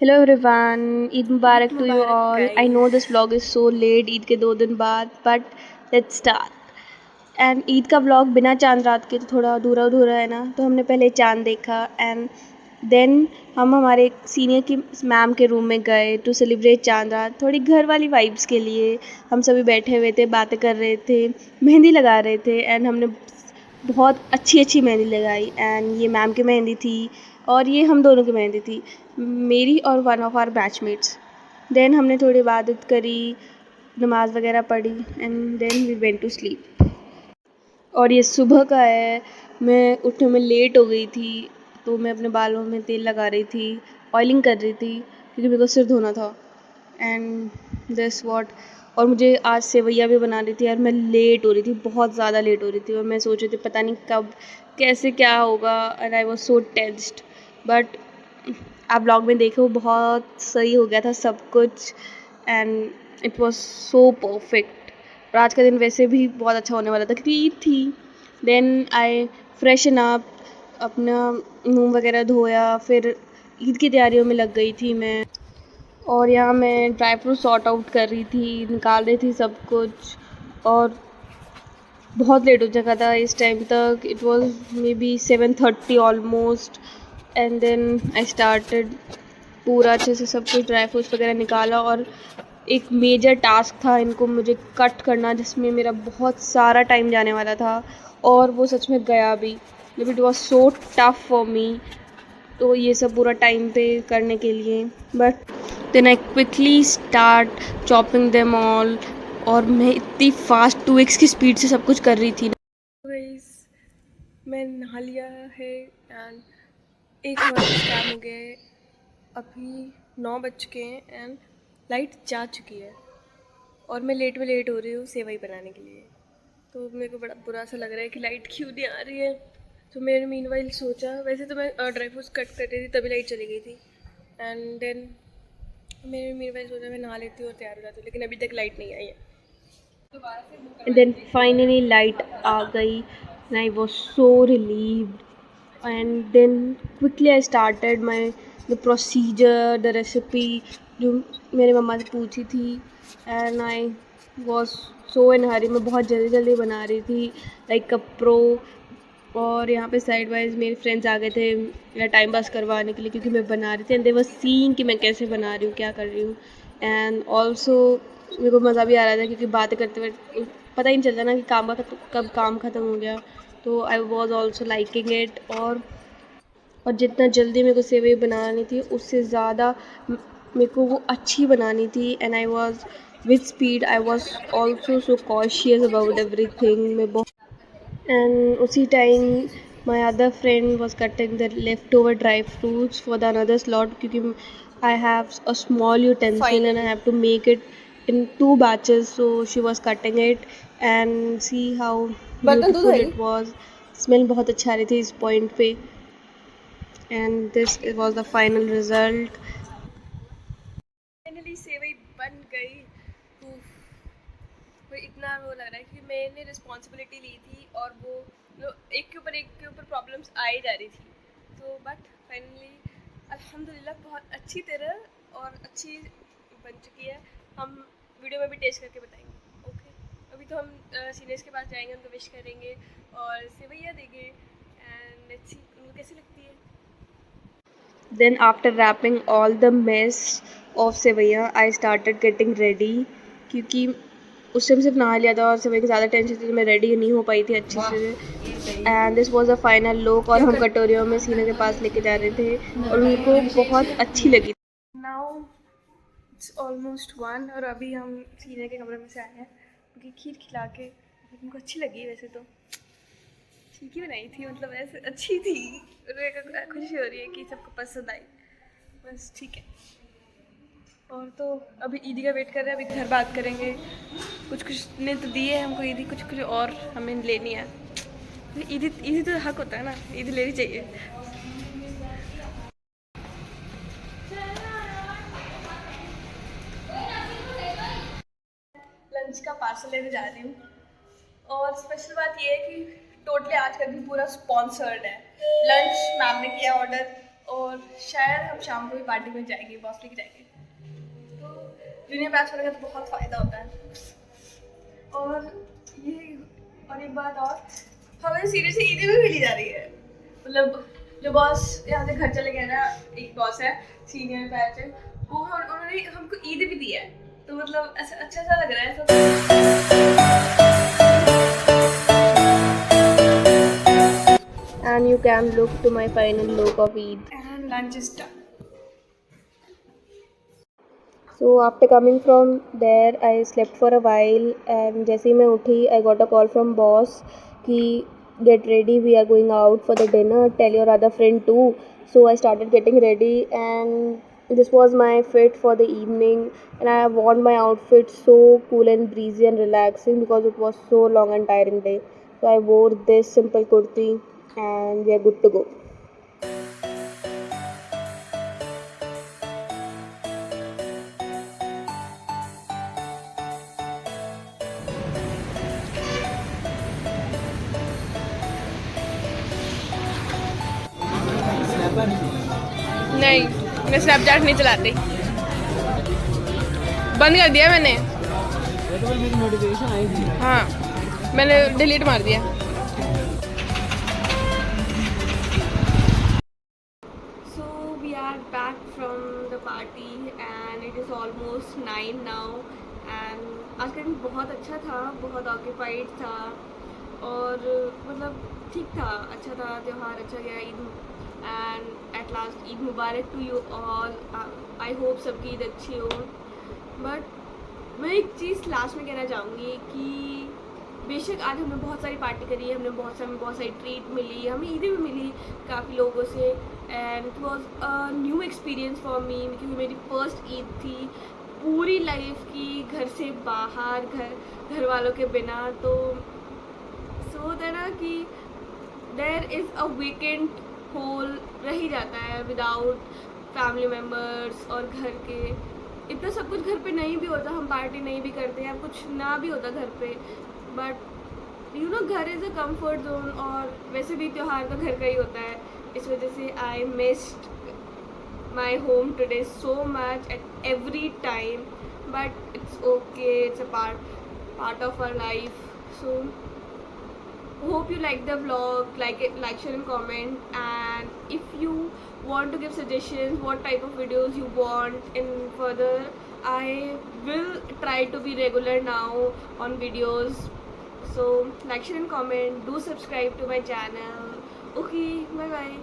Hello everyone, Eid Mubarak to you Mubarak all. Hi guys। No this vlog is so late, Eid के 2 दिन बाद, but let's start. And Eid का vlog बिना चांद रात के तो थोड़ा अधूरा अधूरा है ना, तो हमने पहले चांद देखा एंड देन हम हमारे सीनियर की मैम के रूम में गए टू सेलिब्रेट चांद रात। थोड़ी घर वाली वाइब्स के लिए हम सभी बैठे हुए थे, बातें कर रहे थे, मेहंदी लगा रहे थे एंड हमने बहुत अच्छी अच्छी मेहंदी लगाई। एंड ये मैम की मेहंदी थी और ये हम दोनों की मेहंदी थी, मेरी और one of our batchmates. Then हमने थोड़ी इबादत करी, नमाज़ वगैरह पढ़ी and then we went to sleep. और ये सुबह का है, मैं उठने में लेट हो गई थी, तो मैं अपने बालों में तेल लगा रही थी, ऑयलिंग कर रही थी क्योंकि मेरे को सिर धोना था। एंड दिस वॉट, और मुझे आज सेवैयाँ भी बनानी थी यार। मैं लेट हो रही थी, बहुत ज़्यादा लेट हो रही थी और मैं सोच रही थी पता नहीं कब कैसे क्या होगा and I was so tensed. But आप ब्लॉग में देखो, बहुत सही हो गया था सब कुछ and it was so perfect. और आज का दिन वैसे भी बहुत अच्छा होने वाला था क्योंकि ईद थी। देन आई फ्रेशन अप, अपना मुंह वगैरह धोया, फिर ईद की तैयारियों में लग गई थी मैं। और यहाँ मैं ड्राई फ्रूट सॉर्ट आउट कर रही थी, निकाल रही थी सब कुछ। और बहुत लेट हो चुका था इस टाइम तक, it was may be 7:30 almost. And then I started, पूरा अच्छे से सब कुछ ड्राई फ्रूट्स वगैरह निकाला। और एक मेजर टास्क था इनको मुझे कट करना, जिसमें मेरा बहुत सारा टाइम जाने वाला था और वो सच में गया भी। मतलब it was so tough for me, तो ये सब पूरा टाइम पे करने के लिए। But then I quickly start chopping them all. और मैं इतनी फास्ट 2x की स्पीड से सब कुछ कर रही थी। गाइस, मैं नहा लिया है एंड एक हमारा स्कैम हो गया है। अभी 9 बज चुके हैं एंड लाइट जा चुकी है और मैं लेट में लेट हो रही हूँ सेवई बनाने के लिए। तो मेरे को बड़ा बुरा सा लग रहा है कि लाइट क्यों नहीं आ रही है। तो मैंने मीनवाइल सोचा, वैसे तो मैं ड्राई फ्रूट्स कट कर रही थी तभी लाइट चली गई थी। एंड देन मैंने मीनवाइल सोचा मैं नहा लेती हूँ और तैयार हो जाती हूँ, लेकिन अभी तक लाइट नहीं आई है। And then finally light आ गई and I was so relieved. And then quickly I started my the procedure, the recipe जो मेरे मम्मा से पूछी थी। and I was so in hurry, मैं बहुत जल्दी जल्दी बना रही थी like a pro। और यहाँ पे साइड वाइज मेरे फ्रेंड्स आ गए थे मेरा टाइम पास करवाने के लिए, क्योंकि मैं बना रही थी एंड दे वर सीइंग कि मैं कैसे बना रही हूँ, क्या कर रही हूँ। एंड ऑल्सो मेरे को मज़ा भी आ रहा था क्योंकि बातें करते हुए पता ही नहीं चलता ना कि काम का कब काम ख़त्म हो गया। तो I was also liking it. और जितना जल्दी मेरे को सेवई बनानी थी उससे ज़्यादा मेरे को वो अच्छी बनानी थी। And I was with speed, I was also so cautious about everything. मैं बहुत and उसी time my other friend was cutting the leftover dry fruits for the another slot, क्योंकि I have a small utensil and I finally have to make it in 2 batches, so she was cutting it and see how बर्तन तो beautiful धोई। it was। smell बहुत अच्छा आ रही थी इस point पे and this was the final result। Finally सेवई बन गई। उफ, वो इतना वो लग रहा है कि मैंने रिस्पॉन्सिबिलिटी ली थी और वो एक के ऊपर प्रॉब्लम्स आ ही जा रही थी। तो बट फाइनली अल्हम्दुलिल्लाह बहुत अच्छी तरह और अच्छी बन चुकी है। हम वीडियो में भी टेस्ट करके बताएंगे। ओके, अभी तो हम सीनियर्स के पास जाएंगे, उनको विश करेंगे और सेवैयाँ देंगे एंड लेट्स सी उनको कैसी लगती है। Then after wrapping all the mess of सेवैयाँ I started getting ready, क्योंकि उस टाइम सिर्फ नहा लिया था और सेवई की ज़्यादा टेंशन थी तो मैं रेडी नहीं हो पाई थी अच्छे से। And this was the final look. और हम कटोरियों में सीने के पास लेके जा रहे थे और उनको बहुत अच्छी लगी। नाउ इट्स ऑलमोस्ट 1 और अभी हम सीने के कमरे में से आए हैं क्योंकि खीर खिला के उनको अच्छी लगी। वैसे तो ठीक ही बनाई थी, मतलब ऐसे अच्छी थी। खुशी हो रही है कि सबको पसंद आई, बस ठीक है। और तो अभी ईदी का वेट कर रहे हैं, अभी घर बात करेंगे। कुछ कुछ ने तो दिए हमको ईदी, कुछ कुछ और हमें लेनी है। ईदी ईदी तो हक होता है ना, ईदी लेनी चाहिए। लंच का पार्सल लेने जा रही हूँ और स्पेशल बात ये है कि टोटली आज का दिन पूरा स्पॉन्सर्ड है। लंच मैम ने किया ऑर्डर और शायद हम शाम को भी पार्टी में जाएंगे, बॉस लेके जाएंगे। तो जूनियर बैच होने का तो बहुत फ़ायदा होता है। और एक बात और, हमें सीरियसली ईदी भी मिली जा रही है। मतलब जो बॉस यहाँ से घर चले गए ना, एक बॉस है सीनियर बैच है, वो उन्होंने हमको ईद भी दी है। तो मतलब ऐसा अच्छा सा लग रहा है सब। And you can look to my final look of Eid. And lunch is done. So after coming from there, I slept for a while, and जैसे ही मैं उठी, I got a call from boss कि get ready, we are going out for the dinner. Tell your other friend too. So I started getting ready, and this was my fit for the evening. And I worn my outfit so cool and breezy and relaxing because it was so long and tiring day. So I wore this simple kurti, and we are good to go. नहीं, मैं Snapchat नहीं चलाती, बंद कर दिया मैंने। मेरी notification आई थी। हाँ, मैंने डिलीट मार दिया। So we are back from the party and it is almost 9 now and आज का दिन बहुत अच्छा था, बहुत ऑक्यूपाइड था और मतलब ठीक था, अच्छा था, त्यौहार अच्छा गया, Eid and at last Eid Mubarak to you all. I hope सबकी ईद अच्छी हो। बट मैं एक चीज़ लास्ट में कहना चाहूँगी कि बेशक आज हमने बहुत सारी पार्टी करी, हमने बहुत सारी ट्रीट मिली, हमें ईदें भी मिली काफ़ी लोगों से and it was a new experience for me क्योंकि मेरी फर्स्ट ईद थी पूरी लाइफ की, घर से बाहर, घर वालों के बिना। तो होता है ना कि देयर इज़ अ वीकेंड होल रह ही जाता है विदाउट फैमिली मेम्बर्स और घर के। इतना सब कुछ घर पे नहीं भी होता, हम पार्टी नहीं भी करते हैं, कुछ ना भी होता घर पे, बट यू नो घर इज़ अ कंफर्ट जोन और वैसे भी त्यौहार तो घर का ही होता है। इस वजह से I missed my home today so much at every time, but it's okay, it's a part of our life. So hope you like the vlog, like it, like, share and comment, and if you want to give suggestions what type of videos you want in further, I will try to be regular now on videos. So like, share and comment, do subscribe to my channel. Okay, bye bye.